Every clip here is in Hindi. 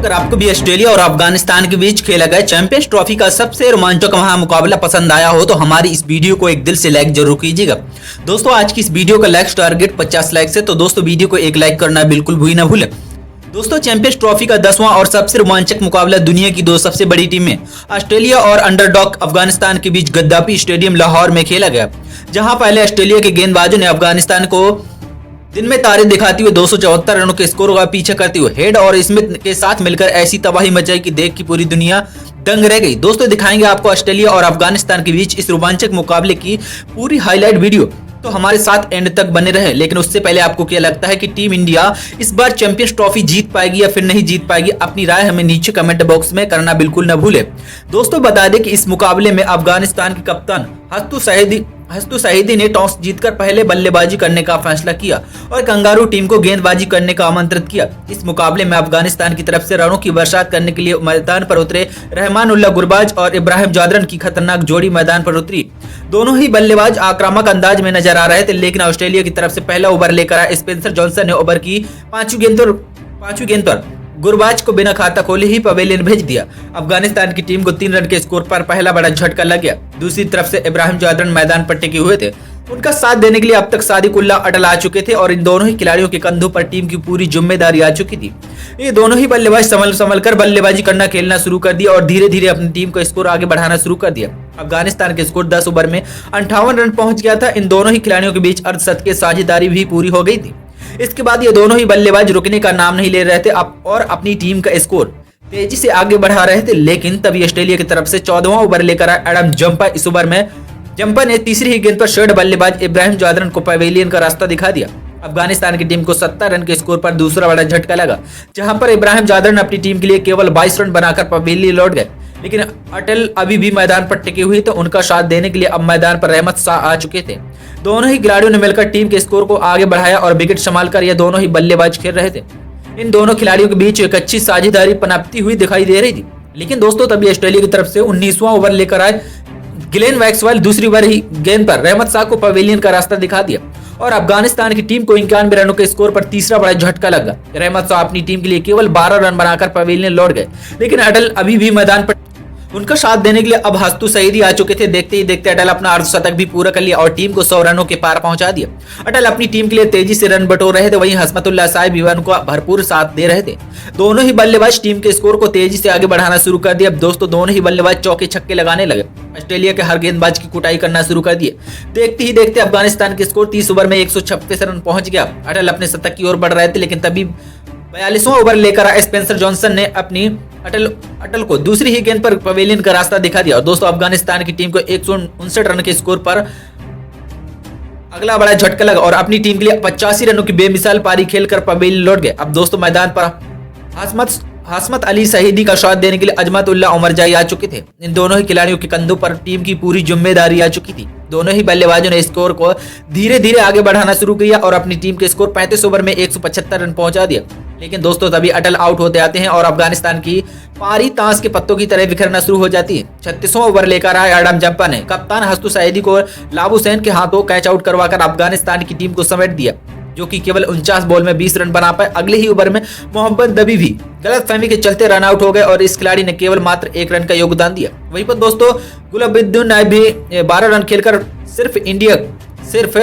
अगर आपको भी ऑस्ट्रेलिया और अफगानिस्तान के बीच खेला गया चैंपियंस ट्रॉफी का सबसे रोमांचक मुकाबला पसंद आया हो तो हमारी इस वीडियो को एक दिल से लाइक जरूर कीजिएगा। दोस्तों आज की इस वीडियो का लाइक टारगेट 50 लाइक से, तो दोस्तों वीडियो को एक लाइक करना बिल्कुल भी ना भूलें। दोस्तों चैंपियंस ट्रॉफी का 10वां और सबसे रोमांचक मुकाबला दुनिया की दो सबसे बड़ी टीमें ऑस्ट्रेलिया और अंडरडॉग अफगानिस्तान के बीच गद्दाफी स्टेडियम लाहौर में खेला गया, जहां पहले ऑस्ट्रेलिया के गेंदबाजों ने अफगानिस्तान को दिन में तारे दिखाते हुए 274 रनों के स्कोर का पीछा करते हुए हेड और स्मिथ के साथ मिलकर ऐसी तबाही मचाई कि देख की पूरी दुनिया दंग रह गई। दोस्तों दिखाएंगे आपको ऑस्ट्रेलिया और अफगानिस्तान के बीच इस रोमांचक मुकाबले की पूरी हाईलाइट वीडियो, तो हमारे साथ एंड तक बने रहे। लेकिन उससे पहले आपको क्या लगता है कि टीम इंडिया इस बार चैंपियंस ट्रॉफी जीत पाएगी या फिर नहीं जीत पाएगी? अपनी राय हमें नीचे कमेंट बॉक्स में करना बिल्कुल न भूले। दोस्तों बता दें कि इस मुकाबले में अफगानिस्तान के कप्तान हस्तु सईदी ने टॉस जीतकर पहले बल्लेबाजी करने का फैसला किया और कंगारू टीम को गेंदबाजी करने का आमंत्रित किया। इस मुकाबले में अफगानिस्तान की तरफ से रनों की बरसात करने के लिए मैदान पर उतरे रहमानुल्लाह गुरबाज और इब्राहिम जादरन की खतरनाक जोड़ी मैदान पर उतरी। दोनों ही बल्लेबाज आक्रामक अंदाज में नजर आ रहे थे, लेकिन ऑस्ट्रेलिया की तरफ से पहला ओवर लेकर आए स्पेंसर जॉनसन ने ओवर की पांचवी गेंद पर गुरबाज को बिना खाता खोले ही पवेलियन भेज दिया। अफगानिस्तान की टीम को 3 रन के स्कोर पर पहला बड़ा झटका लग गया। दूसरी तरफ से इब्राहिम जादरन मैदान पर टिके हुए थे। उनका साथ देने के लिए अब तक सादिकुल्लाह अटल आ चुके थे और इन दोनों ही खिलाड़ियों के कंधों पर टीम की पूरी जिम्मेदारी आ चुकी थी। ये दोनों ही बल्लेबाज संभल कर बल्लेबाजी करना खेलना शुरू कर दिया और धीरे धीरे अपनी टीम का स्कोर आगे बढ़ाना शुरू कर दिया। अफगानिस्तान के स्कोर 10 ओवर में 58 रन पहुंच गया था। इन दोनों ही खिलाड़ियों के बीच अर्धशतकीय साझेदारी भी पूरी हो गई थी। इसके बाद ये दोनों ही बल्लेबाज रुकने का नाम नहीं ले रहे थे और अपनी टीम का स्कोर तेजी से आगे बढ़ा रहे थे। लेकिन तभी ऑस्ट्रेलिया की तरफ से 14वां ओवर लेकर आए एडम जंपा। इस ओवर में जंपा ने तीसरी ही गेंद पर शेड बल्लेबाज इब्राहिम जादरन को पवेलियन का रास्ता दिखा दिया। अफगानिस्तान की टीम को 70 रन के स्कोर पर दूसरा बड़ा झटका लगा, जहां पर इब्राहिम जादरन अपनी टीम के लिए केवल 22 रन बनाकर पवेलियन लौट गए। लेकिन अटल अभी भी मैदान पर टिके हुए थे। उनका साथ देने के लिए अब मैदान पर रहमत शाह आ चुके थे। दोनों ही खिलाड़ियों ने मिलकर टीम के स्कोर को आगे बढ़ाया और विकेट संभालकर ये दोनों ही बल्लेबाज खेल रहे थे। इन दोनों खिलाड़ियों के बीच एक अच्छी साझेदारी पनपती हुई दिखाई दे रही थी। लेकिन दोस्तों तभी ऑस्ट्रेलिया की तरफ से 19वां ओवर लेकर आए ग्लेन मैक्सवेल दूसरी बार ही गेंद पर रहमत शाह को पवेलियन का रास्ता दिखा दिया और अफगानिस्तान की टीम को 91 रनों के स्कोर पर तीसरा बड़ा झटका लगा। रहमत शाह अपनी टीम के लिए केवल 12 रन बनाकर पवेलियन लौट गए। लेकिन अटल अभी भी मैदान पर उनका साथ देने के लिए अब हस्तु सईदी आ चुके थे। देखते ही देखते अटल अपना अर्धशतक भी पूरा कर लिया और टीम को 100 रनों के पार पहुंचा दिया। अटल अपनी टीम के लिए तेजी से रन बटोर रहे थे, वहीं हसमतुल्लाह साहिब भी उनको भरपूर साथ दे रहे थे। दोनों ही बल्लेबाज टीम के स्कोर को तेजी से आगे बढ़ाना शुरू कर दिया। अब दोस्तों दोनों ही बल्लेबाज चौके छक्के लगाने लगे, ऑस्ट्रेलिया के हर गेंदबाज की कुटाई करना शुरू कर दिए। देखते ही देखते अफगानिस्तान के स्कोर 30 ओवर में 136 रन पहुंच गया। अटल अपने शतक की ओर बढ़ रहे थे, लेकिन तभी 42वां ओवर लेकर आए स्पेंसर जॉनसन ने अपनी अटल को दूसरी ही गेंद पर पवेलियन का रास्ता दिखा दिया और दोस्तों अफगानिस्तान की टीम को 159 रन के स्कोर पर अगला बड़ा झटका लगा और अपनी टीम के लिए 85 रनों की बेमिसाल पारी खेलकर पवेलियन लौट गए। अब दोस्तों मैदान पर हसमत अली सईदी का साथ देने के लिए अजमत उल्लाह उमरजाई आ चुके थे। इन दोनों ही खिलाड़ियों के कंधों पर टीम की पूरी जिम्मेदारी आ चुकी थी। दोनों ही बल्लेबाजों ने स्कोर को धीरे धीरे आगे बढ़ाना शुरू किया और अपनी टीम के स्कोर 35 ओवर में 175 रन पहुंचा दिया। लेकिन दोस्तों तभी अटल आउट होते आते हैं और अफगानिस्तान की पारी ताश के पत्तों की तरह बिखरना शुरू हो जाती है। 36वां ओवर लेकर आए एडम जंपा ने कप्तान हस्तु सईदी को लाबुसैन के हाथों कैच आउट करवाकर अफगानिस्तान की टीम को समेट दिया, जो कि केवल 49 बॉल में 20 रन बना पाए। अगले ही ओवर में मोहम्मद नबी भी गलतफहमी के चलते रन आउट हो गए और इस खिलाड़ी ने केवल मात्र 1 रन का योगदान दिया। वहीं पर दोस्तों गुलाबुद्दीन नायब भी 12 रन खेलकर सिर्फ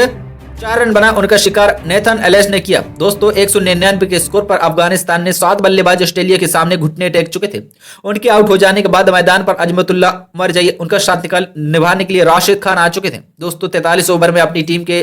4 रन बना। उनका शिकार नेथन एलेस ने किया। दोस्तों 199 के स्कोर पर अफगानिस्तान ने 7 बल्लेबाज ऑस्ट्रेलिया के सामने घुटने टेक चुके थे। उनके आउट हो जाने के बाद मैदान पर अजमतुल्लाह उमरजाई उनका साथ निभाने के लिए राशिद खान आ चुके थे। दोस्तों 43 ओवर में अपनी टीम के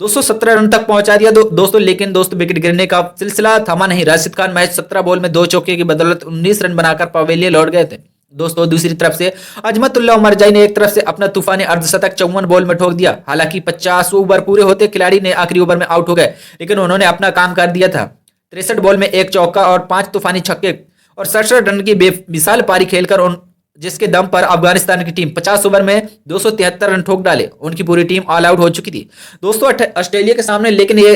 217 रन तक पहुंचा दिया दोस्तों। लेकिन दोस्तों विकेट गिरने का सिलसिला थमा नहीं। राशिद खान मैच 17 बॉल में 2 चौके की बदौलत 19 रन बनाकर पवेलियन लौट गए थे। दोस्तों दूसरी तरफ से अजमतुल्लाह उमरजाई ने एक तरफ से अपना तूफानी अर्धशतक 54 बॉल में ठोक दिया। हालांकि 50 ओवर पूरे होते खिलाड़ी ने आखिरी ओवर में आउट हो गए, लेकिन उन्होंने अपना काम कर दिया था। 63 बॉल में 1 चौका और 5 तूफानी छक्के और 67 रन की बेमिसाल पारी खेलकर जिसके दम पर अफगानिस्तान की टीम 50 ओवर में 273 रन ठोक डाले। उनकी पूरी टीम ऑल आउट हो चुकी थी दोस्तों ऑस्ट्रेलिया के सामने। लेकिन ये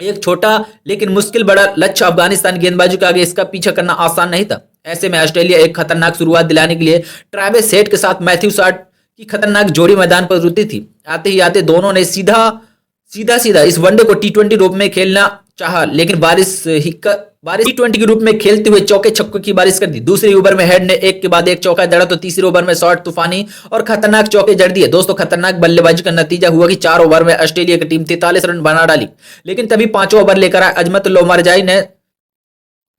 एक छोटा लेकिन मुश्किल बड़ा लक्ष्य अफगानिस्तान गेंदबाजों के आगे इसका पीछा करना आसान नहीं था। ऐसे में ऑस्ट्रेलिया एक खतरनाक शुरुआत दिलाने के लिए ट्रेविस हेड के साथ मैथ्यू सार्ट की खतरनाक जोड़ी मैदान पर उतरी थी। आते ही आते दोनों ने सीधा इस वनडे को T20 रूप में खेलना चाहा, लेकिन बारिश T20 के रूप में खेलते हुए चौके छक्कों की बारिश कर दी। दूसरी ओवर में हेड ने एक के बाद एक चौका जड़ा तो तीसरी ओवर में शॉर्ट, तूफानी और खतरनाक चौके जड़ दिए। दोस्तों खतरनाक बल्लेबाजी का नतीजा हुआ कि 4 ओवर में ऑस्ट्रेलिया की टीम 43 रन बना डाली, लेकिन तभी 5वां ओवर लेकर आए अजमत लोमरजाई ने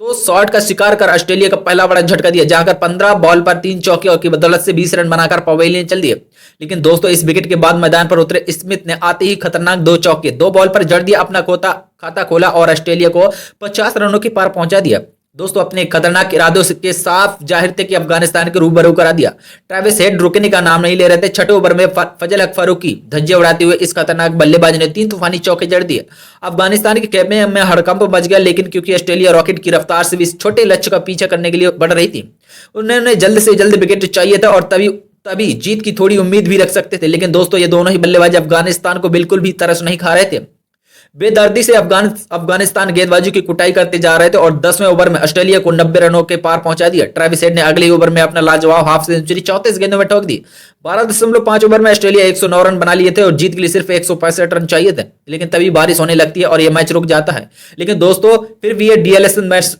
तो शॉट का शिकार कर ऑस्ट्रेलिया का पहला बड़ा झटका दिया, जहां 15 बॉल पर 3 चौके की बदौलत से 20 रन बनाकर पवेलियन चल दिए। लेकिन दोस्तों इस विकेट के बाद मैदान पर उतरे स्मिथ ने आते ही खतरनाक 2 चौके 2 बॉल पर जड़ दिया, अपना खाता खोला और ऑस्ट्रेलिया को 50 रनों की पार पहुंचा दिया। दोस्तों अपने खतरनाक इरादों के साफ जाहिर थे कि अफगानिस्तान के रूबरू करा दिया। ट्रेविस हेड रुकने का नाम नहीं ले रहे थे। छठे ओवर में फजल हक फारूकी धज्जे उड़ाते हुए इस खतरनाक बल्लेबाज ने 3 तूफानी चौके जड़ दिए। अफगानिस्तान के कैब में हड़कंप मच गया, लेकिन क्योंकि ऑस्ट्रेलिया रॉकेट की रफ्तार से भी इस छोटे लक्ष्य का पीछा करने के लिए बढ़ रही थी, उन्होंने जल्द से जल्द विकेट चाहिए था और तभी जीत की थोड़ी उम्मीद भी रख सकते थे। लेकिन दोस्तों ये दोनों ही बल्लेबाज अफगानिस्तान को बिल्कुल भी तरस नहीं खा रहे थे। बेदर्दी से अफगानिस्तान गेंदबाजी की कुटाई करते जा रहे थे और 10वें ओवर में ऑस्ट्रेलिया को 90 रनों के पार पहुंचा दिया। ट्रेविस हेड ने अगले ओवर में अपना लाजवाब हाफ सेंचुरी 34 गेंदों में ठोक दी। 12.5 ओवर में ऑस्ट्रेलिया 109 रन बना लिए थे और जीत के लिए सिर्फ 165 रन चाहिए थे, लेकिन तभी बारिश होने लगती है और यह मैच रुक जाता है। लेकिन दोस्तों फिर भी ये DLS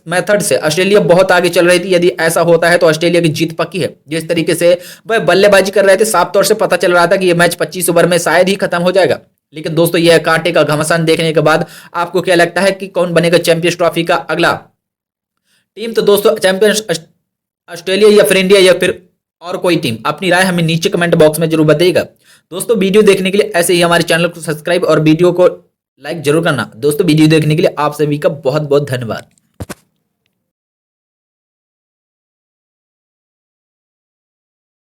मेथड से ऑस्ट्रेलिया बहुत आगे चल रही थी। यदि ऐसा होता है तो ऑस्ट्रेलिया की जीत पक्की है। जिस तरीके से वह बल्लेबाजी कर रहे थे, साफ तौर से पता चल रहा था कि यह मैच 25 ओवर में शायद ही खत्म हो जाएगा। लेकिन दोस्तों यह कांटे का घमासान देखने के बाद आपको क्या लगता है कि कौन बनेगा चैंपियंस ट्रॉफी का अगला टीम? तो दोस्तों चैंपियंस ऑस्ट्रेलिया या फिर इंडिया या फिर और कोई टीम? अपनी राय हमें नीचे कमेंट बॉक्स में जरूर बताइएगा। दोस्तों वीडियो देखने के लिए ऐसे ही हमारे चैनल को सब्सक्राइब और वीडियो को लाइक जरूर करना। दोस्तों वीडियो देखने के लिए आप सभी का बहुत बहुत धन्यवाद।